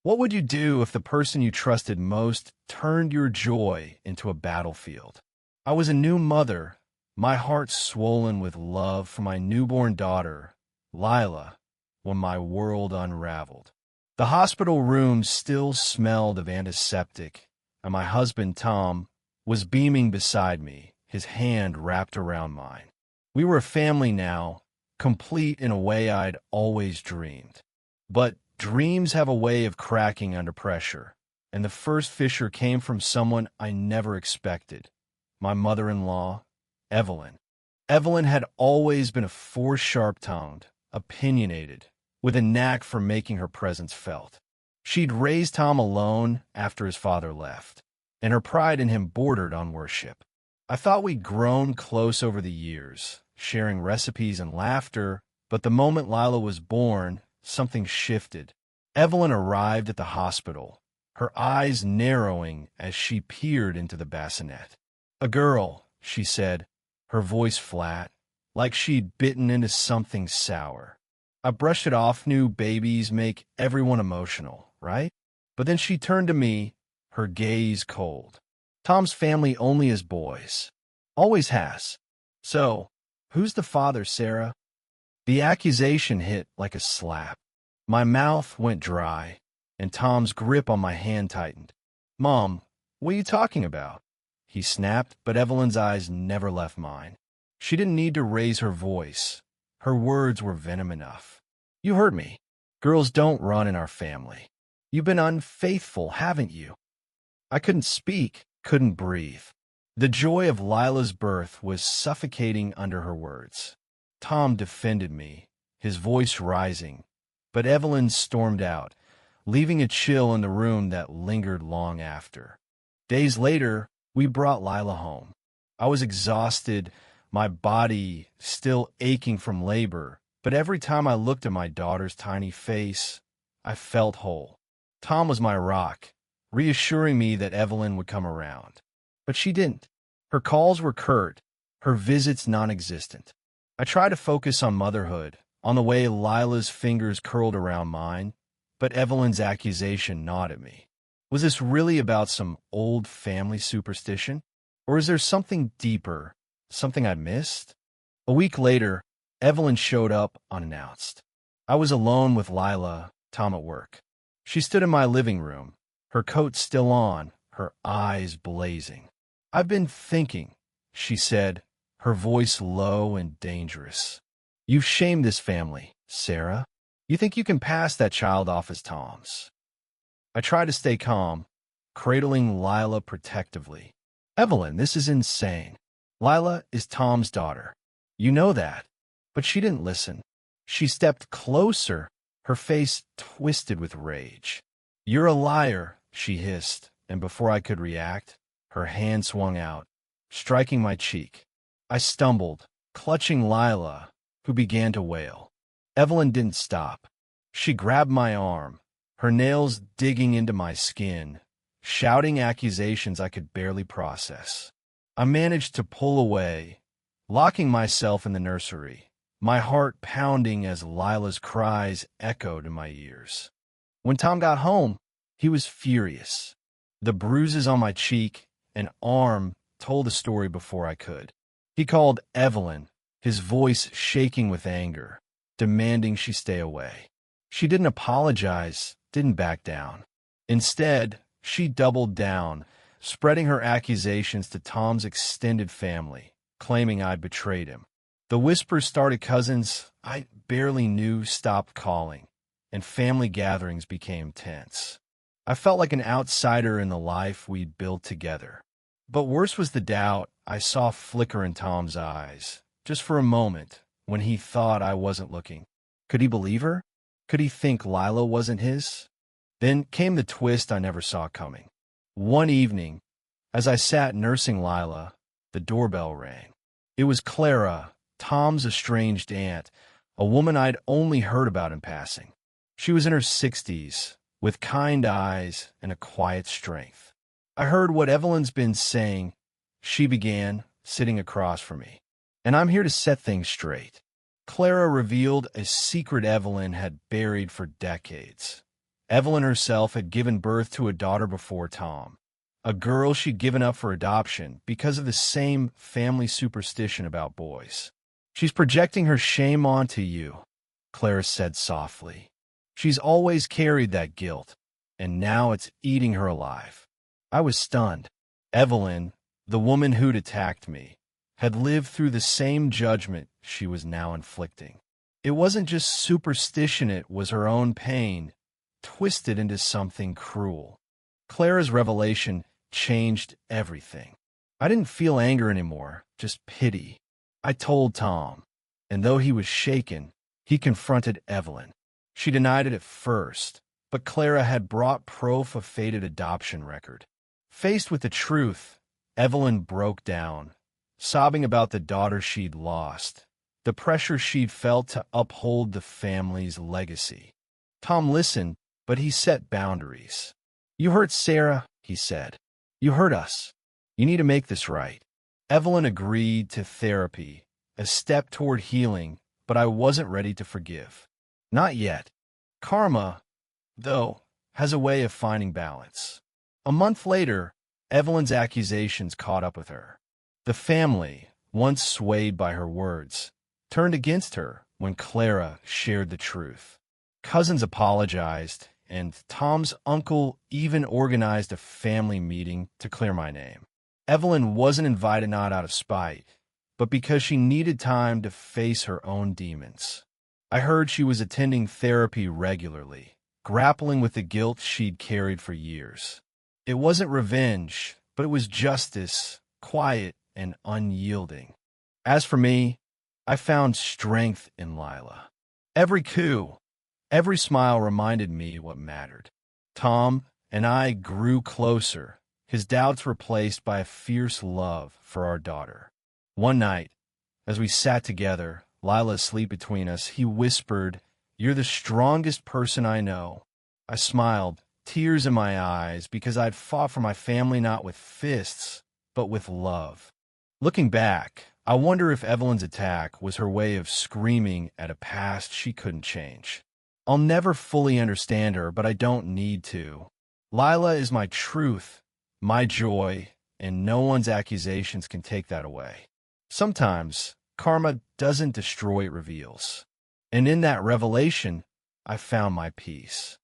What would you do if the person you trusted most turned your joy into a battlefield? I was a new mother, my heart swollen with love for my newborn daughter, Lila, when my world unraveled. The hospital room still smelled of antiseptic, and my husband, Tom, was beaming beside me, his hand wrapped around mine. We were a family now, complete in a way I'd always dreamed. But dreams have a way of cracking under pressure, and the first fissure came from someone I never expected, my mother-in-law, Evelyn. Evelyn had always been a force sharp-tongued, opinionated, with a knack for making her presence felt. She'd raised Tom alone after his father left, and her pride in him bordered on worship. I thought we'd grown close over the years, sharing recipes and laughter, but the moment Lila was born, something shifted. Evelyn arrived at the hospital, her eyes narrowing as she peered into the bassinet. "A girl," she said, her voice flat, like she'd bitten into something sour. I brushed it off. New babies make everyone emotional, right? But then she turned to me, her gaze cold. "Tom's family only has boys. Always has. So, who's the father, Sarah?" The accusation hit like a slap. My mouth went dry, and Tom's grip on my hand tightened. "Mom, what are you talking about?" he snapped, but Evelyn's eyes never left mine. She didn't need to raise her voice. Her words were venom enough. "You heard me. Girls don't run in our family. You've been unfaithful, haven't you?" I couldn't speak, couldn't breathe. The joy of Lila's birth was suffocating under her words. Tom defended me, his voice rising, but Evelyn stormed out, leaving a chill in the room that lingered long after. Days later, we brought Lila home. I was exhausted, my body still aching from labor, but every time I looked at my daughter's tiny face, I felt whole. Tom was my rock, reassuring me that Evelyn would come around. But she didn't. Her calls were curt, her visits non-existent. I tried to focus on motherhood, on the way Lila's fingers curled around mine, but Evelyn's accusation gnawed at me. Was this really about some old family superstition? Or is there something deeper, something I'd missed? A week later, Evelyn showed up unannounced. I was alone with Lila, Tom at work. She stood in my living room, her coat still on, her eyes blazing. "I've been thinking," she said, her voice low and dangerous. "You've shamed this family, Sarah. You think you can pass that child off as Tom's." I tried to stay calm, cradling Lila protectively. "Evelyn, this is insane. Lila is Tom's daughter. You know that." But she didn't listen. She stepped closer, her face twisted with rage. "You're a liar," she hissed, and before I could react, her hand swung out, striking my cheek. I stumbled, clutching Lila, who began to wail. Evelyn didn't stop. She grabbed my arm, her nails digging into my skin, shouting accusations I could barely process. I managed to pull away, locking myself in the nursery, my heart pounding as Lila's cries echoed in my ears. When Tom got home, he was furious. The bruises on my cheek and arm told the story before I could. He called Evelyn, his voice shaking with anger, demanding she stay away. She didn't apologize, didn't back down. Instead, she doubled down, spreading her accusations to Tom's extended family, claiming I'd betrayed him. The whispers started cousins I barely knew stopped calling, and family gatherings became tense. I felt like an outsider in the life we'd built together. But worse was the doubt I saw flicker in Tom's eyes, just for a moment, when he thought I wasn't looking. Could he believe her? Could he think Lila wasn't his? Then came the twist I never saw coming. One evening, as I sat nursing Lila, the doorbell rang. It was Clara, Tom's estranged aunt, a woman I'd only heard about in passing. She was in her 60s, with kind eyes and a quiet strength. "I heard what Evelyn's been saying," she began, sitting across from me. "And I'm here to set things straight." Clara revealed a secret Evelyn had buried for decades. Evelyn herself had given birth to a daughter before Tom, a girl she'd given up for adoption because of the same family superstition about boys. "She's projecting her shame onto you," Clara said softly. "She's always carried that guilt, and now it's eating her alive." I was stunned. Evelyn, the woman who'd attacked me, had lived through the same judgment she was now inflicting. It wasn't just superstition, it was her own pain, twisted into something cruel. Clara's revelation changed everything. I didn't feel anger anymore, just pity. I told Tom, and though he was shaken, he confronted Evelyn. She denied it at first, but Clara had brought proof of faded adoption record. Faced with the truth, Evelyn broke down, sobbing about the daughter she'd lost, the pressure she'd felt to uphold the family's legacy. Tom listened, but he set boundaries. "You hurt Sarah," he said. "You hurt us. You need to make this right." Evelyn agreed to therapy, a step toward healing, but I wasn't ready to forgive. Not yet. Karma, though, has a way of finding balance. A month later, Evelyn's accusations caught up with her. The family, once swayed by her words, turned against her when Clara shared the truth. Cousins apologized, and Tom's uncle even organized a family meeting to clear my name. Evelyn wasn't invited not out of spite, but because she needed time to face her own demons. I heard she was attending therapy regularly, grappling with the guilt she'd carried for years. It wasn't revenge, but it was justice, quiet and unyielding. As for me, I found strength in Lila. Every coup, every smile reminded me what mattered. Tom and I grew closer, his doubts replaced by a fierce love for our daughter. One night, as we sat together, Lila asleep between us, he whispered, "You're the strongest person I know." I smiled, tears in my eyes, because I'd fought for my family not with fists, but with love. Looking back, I wonder if Evelyn's attack was her way of screaming at a past she couldn't change. I'll never fully understand her, but I don't need to. Lila is my truth, my joy, and no one's accusations can take that away. Sometimes, karma doesn't destroy, it reveals. And in that revelation, I found my peace.